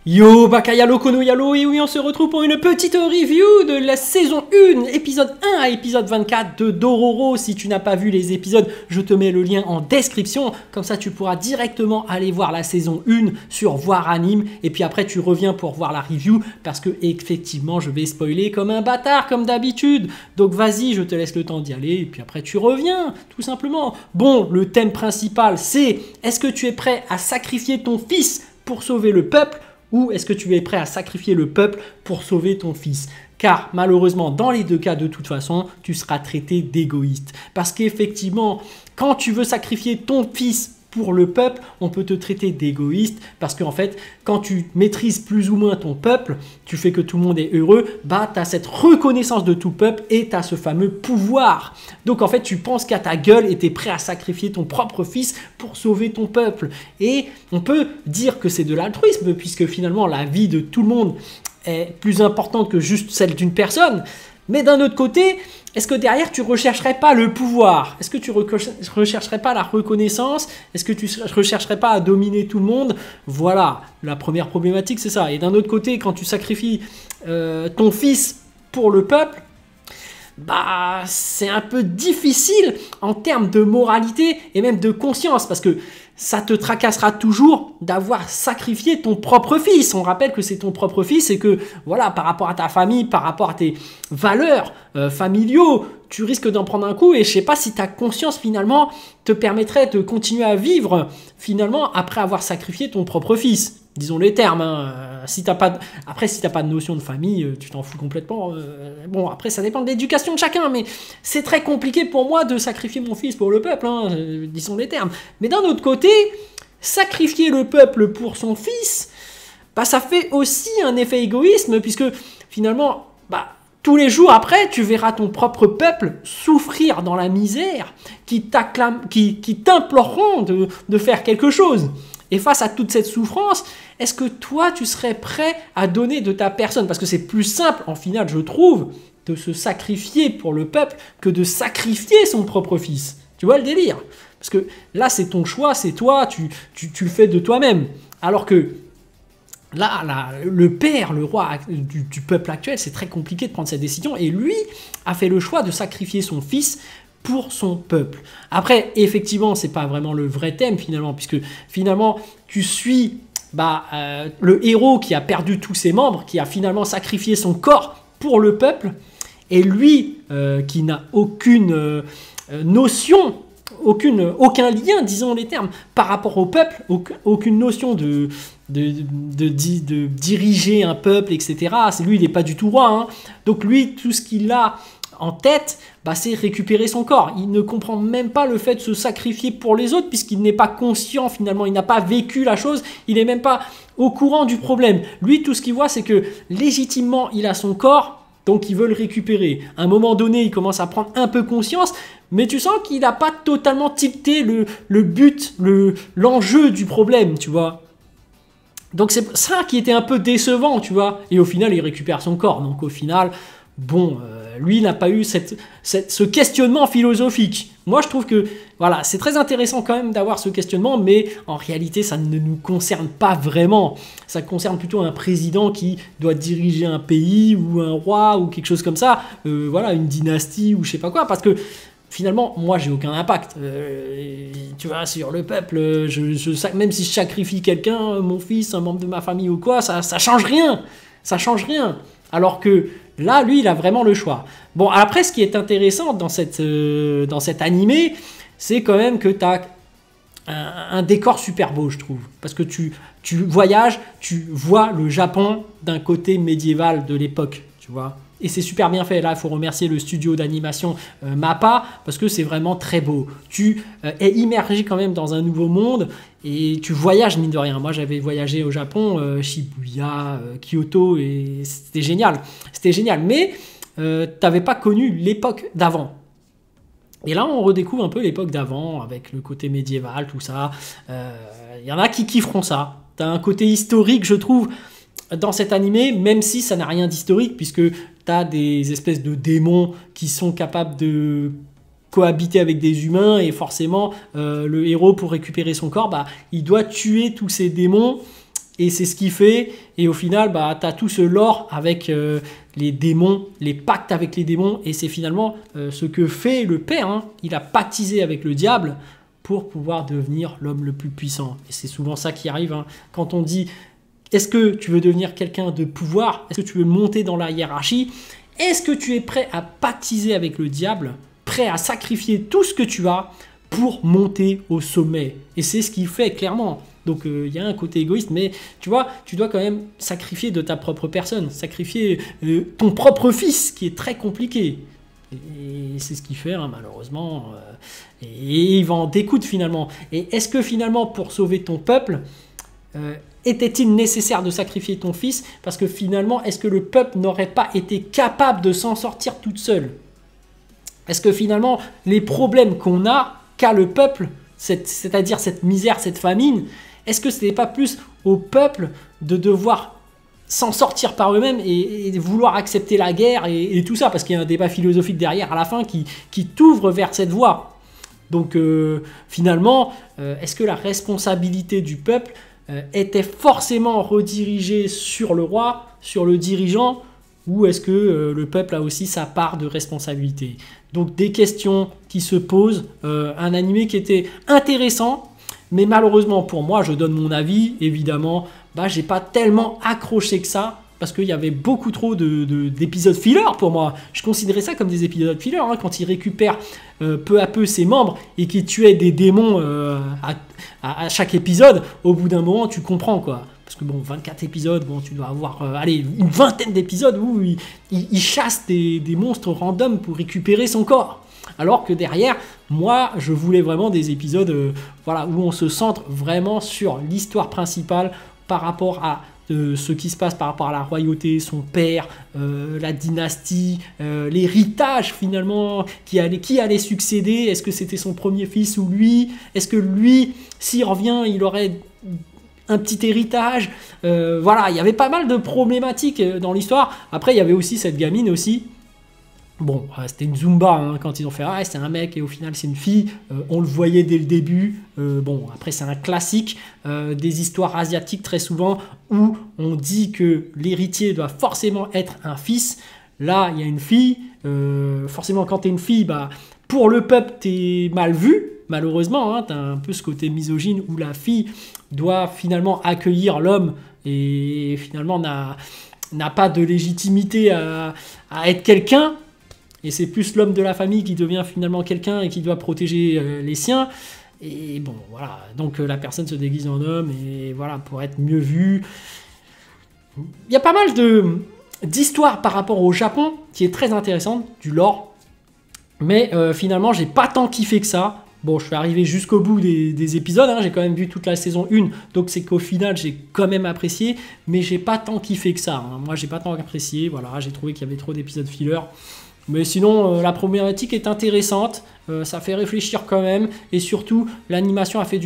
Yo, Bakayalo, Kono Yalo, et oui, on se retrouve pour une petite review de la saison 1, épisode 1 à épisode 24 de Dororo. Si tu n'as pas vu les épisodes, je te mets le lien en description, comme ça tu pourras directement aller voir la saison 1 sur Voir Anime, et puis après tu reviens pour voir la review, parce que effectivement je vais spoiler comme un bâtard, comme d'habitude. Donc vas-y, je te laisse le temps d'y aller, et puis après tu reviens, tout simplement. Bon, le thème principal c'est, est-ce que tu es prêt à sacrifier ton fils pour sauver le peuple ? Ou est-ce que tu es prêt à sacrifier le peuple pour sauver ton fils? Car malheureusement, dans les deux cas, de toute façon, tu seras traité d'égoïste. Parce qu'effectivement, quand tu veux sacrifier ton fils pour le peuple, on peut te traiter d'égoïste. Parce qu'en fait, quand tu maîtrises plus ou moins ton peuple, tu fais que tout le monde est heureux, bah tu as cette reconnaissance de tout peuple et tu as ce fameux pouvoir. Donc en fait, tu penses qu'à ta gueule et tu es prêt à sacrifier ton propre fils pour sauver ton peuple. Et on peut dire que c'est de l'altruisme, puisque finalement, la vie de tout le monde est plus importante que juste celle d'une personne. Mais d'un autre côté, est-ce que derrière tu ne rechercherais pas le pouvoir? Est-ce que tu ne rechercherais pas la reconnaissance? Est-ce que tu ne rechercherais pas à dominer tout le monde? Voilà, la première problématique c'est ça. Et d'un autre côté, quand tu sacrifies ton fils pour le peuple, bah c'est un peu difficile en termes de moralité et même de conscience, parce que ça te tracassera toujours d'avoir sacrifié ton propre fils. On rappelle que c'est ton propre fils et que voilà, par rapport à ta famille, par rapport à tes valeurs familiaux, tu risques d'en prendre un coup, et je sais pas si ta conscience finalement te permettrait de continuer à vivre finalement après avoir sacrifié ton propre fils. Disons les termes, hein. Après, si tu n'as pas de notion de famille, tu t'en fous complètement. Bon, après, ça dépend de l'éducation de chacun, mais c'est très compliqué pour moi de sacrifier mon fils pour le peuple, hein, disons les termes. Mais d'un autre côté, sacrifier le peuple pour son fils, bah, ça fait aussi un effet égoïsme, puisque finalement, bah, tous les jours après, tu verras ton propre peuple souffrir dans la misère, qui t'imploreront de faire quelque chose. Et face à toute cette souffrance, est-ce que toi, tu serais prêt à donner de ta personne? Parce que c'est plus simple, en final, je trouve, de se sacrifier pour le peuple que de sacrifier son propre fils. Tu vois le délire? Parce que là, c'est ton choix, c'est toi, tu le fais de toi-même. Alors que là, le père, le roi du peuple actuel, c'est très compliqué de prendre cette décision. Et lui a fait le choix de sacrifier son fils pour son peuple. Après, effectivement, c'est pas vraiment le vrai thème finalement, puisque finalement, tu suis le héros qui a perdu tous ses membres, qui a finalement sacrifié son corps pour le peuple, et lui qui n'a aucune notion, aucun lien, disons les termes, par rapport au peuple, aucune notion de diriger un peuple, etc. Lui, il n'est pas du tout roi, hein. Donc lui, tout ce qu'il a en tête, bah, c'est récupérer son corps. Il ne comprend même pas le fait de se sacrifier pour les autres, puisqu'il n'est pas conscient finalement, il n'a pas vécu la chose, il n'est même pas au courant du problème. Lui, tout ce qu'il voit, c'est que légitimement, il a son corps, donc il veut le récupérer. À un moment donné, il commence à prendre un peu conscience, mais tu sens qu'il n'a pas totalement tilté le but, l'enjeu du problème, tu vois. Donc c'est ça qui était un peu décevant, tu vois. Et au final, il récupère son corps. Donc au final, bon, lui n'a pas eu ce questionnement philosophique. Moi, je trouve que voilà, c'est très intéressant quand même d'avoir ce questionnement, mais en réalité, ça ne nous concerne pas vraiment. Ça concerne plutôt un président qui doit diriger un pays, ou un roi, ou quelque chose comme ça. Voilà, une dynastie, ou je sais pas quoi, parce que finalement, moi, j'ai aucun impact. Tu vois, sur le peuple, même si je sacrifie quelqu'un, mon fils, un membre de ma famille ou quoi, ça change rien. Ça change rien. Alors que là, lui, il a vraiment le choix. Bon, après, ce qui est intéressant dans cet animé, c'est quand même que tu as un décor super beau, je trouve. Parce que tu voyages, tu vois le Japon d'un côté médiéval de l'époque, tu vois. Et c'est super bien fait. Là, il faut remercier le studio d'animation MAPPA, parce que c'est vraiment très beau. Tu es immergé quand même dans un nouveau monde et tu voyages, mine de rien. Moi, j'avais voyagé au Japon, Shibuya, Kyoto, et c'était génial. C'était génial. Mais tu n'avais pas connu l'époque d'avant. Et là, on redécouvre un peu l'époque d'avant, avec le côté médiéval, tout ça. Y en a qui kifferont ça. Tu as un côté historique, je trouve, dans cet animé, même si ça n'a rien d'historique, puisque tu as des espèces de démons qui sont capables de cohabiter avec des humains, et forcément, le héros, pour récupérer son corps, bah, il doit tuer tous ces démons Et c'est ce qu'il fait. Et au final, bah, tu as tout ce lore avec les démons, les pactes avec les démons. Et c'est finalement ce que fait le père. Hein. Il a pactisé avec le diable pour pouvoir devenir l'homme le plus puissant. Et c'est souvent ça qui arrive. Hein. Quand on dit, est-ce que tu veux devenir quelqu'un de pouvoir? Est-ce que tu veux monter dans la hiérarchie? Est-ce que tu es prêt à pactiser avec le diable? Prêt à sacrifier tout ce que tu as pour monter au sommet? Et c'est ce qu'il fait clairement. Donc il y a un côté égoïste, mais tu vois, tu dois quand même sacrifier de ta propre personne, sacrifier ton propre fils, qui est très compliqué. Et c'est ce qu'il fait, hein, malheureusement. Et il va en découdre finalement. Et est-ce que finalement, pour sauver ton peuple, était-il nécessaire de sacrifier ton fils? Parce que finalement, est-ce que le peuple n'aurait pas été capable de s'en sortir toute seule? Est-ce que finalement, les problèmes qu'a le peuple, c'est-à-dire cette misère, cette famine, est-ce que ce n'est pas plus au peuple de devoir s'en sortir par eux-mêmes et vouloir accepter la guerre et tout ça? Parce qu'il y a un débat philosophique derrière à la fin qui t'ouvre vers cette voie. Donc finalement, est-ce que la responsabilité du peuple était forcément redirigée sur le roi, sur le dirigeant, ou est-ce que le peuple a aussi sa part de responsabilité? Donc des questions qui se posent, un animé qui était intéressant, mais malheureusement pour moi, je donne mon avis, évidemment, bah, j'ai pas tellement accroché que ça, parce qu'il y avait beaucoup trop d'épisodes filler pour moi. Je considérais ça comme des épisodes filler, hein, quand il récupère peu à peu ses membres et qu'il tuait des démons à chaque épisode. Au bout d'un moment, tu comprends quoi. Parce que bon, 24 épisodes, bon, tu dois avoir allez, une vingtaine d'épisodes où il chasse des monstres random pour récupérer son corps. Alors que derrière, moi, je voulais vraiment des épisodes voilà, où on se centre vraiment sur l'histoire principale par rapport à ce qui se passe par rapport à la royauté, son père, la dynastie, l'héritage finalement, qui allait succéder. Est-ce que c'était son premier fils ou lui? Est-ce que lui, s'il revient, il aurait un petit héritage? Voilà, il y avait pas mal de problématiques dans l'histoire. Après, il y avait aussi cette gamine aussi. Bon, c'était une Zumba hein, quand ils ont fait « Ah, c'est un mec et au final c'est une fille ». On le voyait dès le début. Bon, après c'est un classique des histoires asiatiques très souvent où on dit que l'héritier doit forcément être un fils. Là, il y a une fille. Forcément, quand tu es une fille, bah, pour le peuple, tu es mal vu. Malheureusement, hein, tu as un peu ce côté misogyne où la fille doit finalement accueillir l'homme et finalement n'a pas de légitimité à être quelqu'un. Et c'est plus l'homme de la famille qui devient finalement quelqu'un et qui doit protéger les siens. Et bon, voilà. Donc la personne se déguise en homme et voilà, pour être mieux vue. Il y a pas mal d'histoires par rapport au Japon qui est très intéressante, du lore. Mais finalement, j'ai pas tant kiffé que ça. Bon, je suis arrivé jusqu'au bout des épisodes, hein, j'ai quand même vu toute la saison 1, donc c'est qu'au final, j'ai quand même apprécié, mais j'ai pas tant kiffé que ça. Hein. Moi, j'ai pas tant apprécié, voilà, j'ai trouvé qu'il y avait trop d'épisodes filler. Mais sinon, la problématique est intéressante, ça fait réfléchir quand même, et surtout, l'animation a fait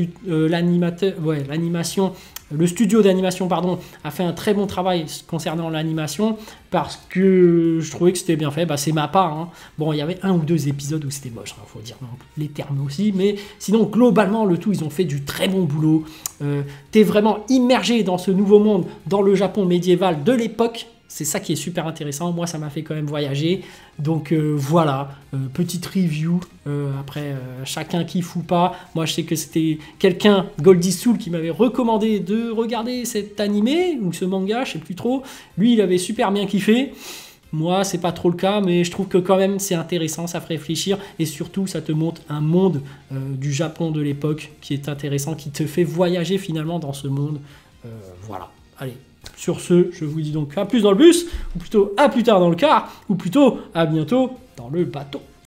le studio d'animation, pardon, a fait un très bon travail concernant l'animation, parce que je trouvais que c'était bien fait, bah, c'est ma part. Hein. Bon, il y avait un ou deux épisodes où c'était moche, faut dire les termes aussi, mais sinon, globalement, le tout, ils ont fait du très bon boulot. T'es vraiment immergé dans ce nouveau monde, dans le Japon médiéval de l'époque. C'est ça qui est super intéressant. Moi, ça m'a fait quand même voyager. Donc voilà, petite review. Après, chacun kiffe ou pas. Moi, je sais que c'était quelqu'un, Goldie Soul, qui m'avait recommandé de regarder cet animé ou ce manga, je sais plus trop. Lui, il avait super bien kiffé. Moi, c'est pas trop le cas, mais je trouve que quand même c'est intéressant, ça fait réfléchir et surtout ça te montre un monde du Japon de l'époque qui est intéressant, qui te fait voyager finalement dans ce monde. Voilà, allez. Sur ce, je vous dis donc à plus dans le bus, ou plutôt à plus tard dans le car, ou plutôt à bientôt dans le bateau.